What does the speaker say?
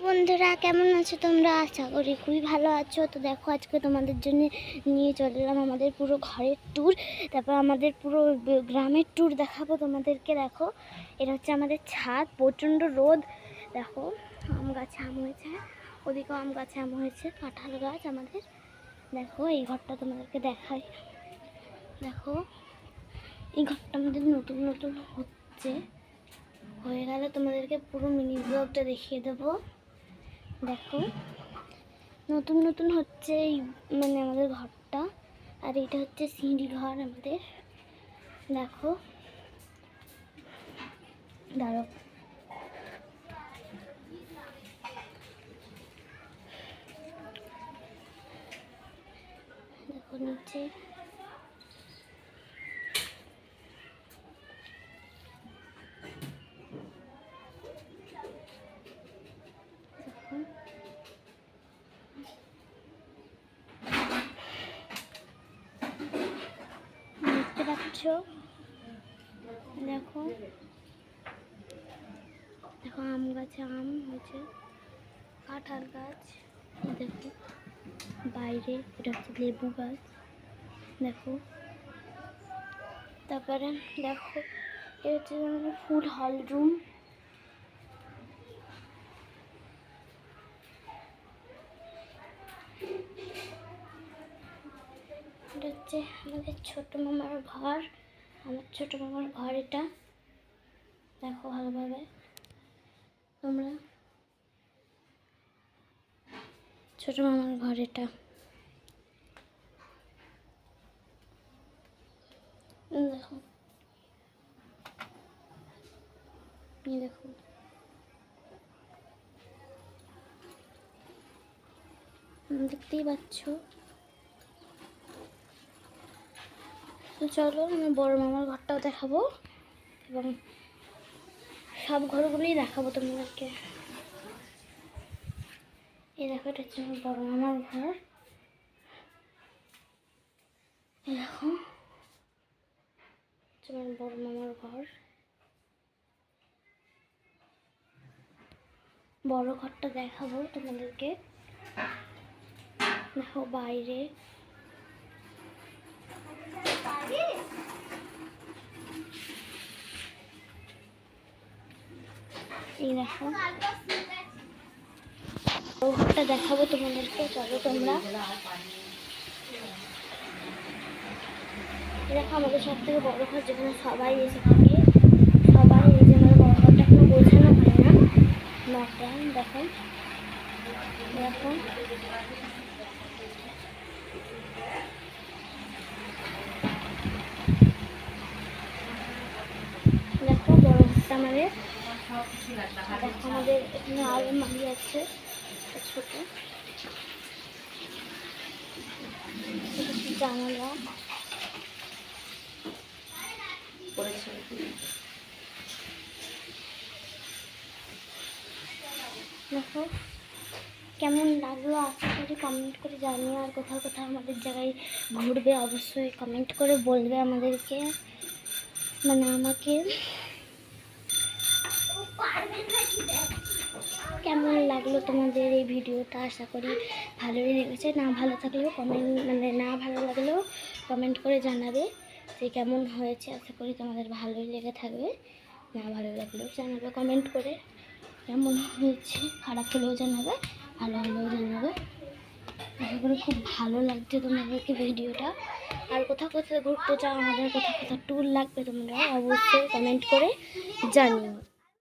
বন্ধুরা কেমন আছো তোমরা? আশা করি খুবই ভালো আছো। তো দেখো আজকে তোমাদের জন্য নিয়ে চলে এলাম আমাদের পুরো ঘরের ট্যুর, তারপর আমাদের পুরো গ্রামের ট্যুর দেখাবো তোমাদেরকে। দেখো এটা হচ্ছে আমাদের ছাদ, প্রচণ্ড রোদ। দেখো আম গাছে আম হয়েছে, ওদিকেও আম গাছে আম হয়েছে, কাঁঠাল গাছ আমাদের। দেখো এই ঘরটা তোমাদেরকে দেখাই। দেখো এই ঘরটা আমাদের নতুন নতুন হচ্ছে, হয়ে গেলে তোমাদেরকে পুরো মিনি ব্লগটা দেখিয়ে দেবো। দেখো নতুন নতুন হচ্ছে এই মানে আমাদের ঘরটা, আর এটা হচ্ছে সিঁড়ি ঘর আমাদের। দেখো দাঁড়ো, দেখো নিচে দেখতে পাচ্ছ। দেখো দেখো আম গাছে আম হয়েছে, কাঁঠাল গাছ। দেখো বাইরে এটা হচ্ছে লেবু গাছ। দেখো তারপরে দেখো এটা হচ্ছে ফুল হল রুম। এটা হচ্ছে আমাদের ছোট মামার ঘর, আমার ছোট মামার ঘর এটা। দেখো ভালোভাবে তোমরা, ছোট মামার ঘর এটা। দেখো এই দেখো দেখতেই পাচ্ছ। তো চলো আমি বড় মামার ঘরটাও দেখাবো এবং সব ঘরগুলোই দেখাবো তোমাদেরকে। এই দেখো এটা হচ্ছে আমার বড় মামার ঘর। এই দেখো আমার বড় মামার ঘর, বড় ঘরটা দেখাবো তোমাদেরকে। দেখো বাইরে এই দেখো ঘরটা দেখাবো তোমাদেরকে। চলো তোমরা দেখো আমাদের সব থেকে বড় ঘর, যেখানে সবাই এসে থাকে। সবাই এই যে আমার বড় ঘরটা এখনো বোঝানো হয় না মাটা। দেখো দেখো দেখো বড় ঘরটা আমাদের। দেখো আমাদের এখানে আলমারি আছে ছোট, জানালা। দেখো কেমন লাগলো আশা করি কমেন্ট করে জানিও, আর কোথাও কোথাও আমাদের জায়গায় ঘুরবে অবশ্যই কমেন্ট করে বলবে আমাদেরকে, মানে আমাকে কেমন লাগলো তোমাদের এই ভিডিওটা। আশা করি ভালোই লেগেছে, না ভালো থাকলেও কমেন্ট, মানে না ভালো লাগলেও কমেন্ট করে জানাবে যে কেমন হয়েছে। আশা করি তোমাদের ভালোই লেগে থাকবে, না ভালো লাগলেও জানাবে কমেন্ট করে কেমন হয়েছে। খারাপ হলেও জানাবে, ভালো হলেও জানাবে। আশা করি খুব ভালো লাগছে তোমাদেরকে ভিডিওটা। আর কোথাও কোথাও ঘুরতে চাও, আমাদের কোথাও কোথাও ট্যুর লাগবে, তোমরা অবশ্যই কমেন্ট করে জানিও।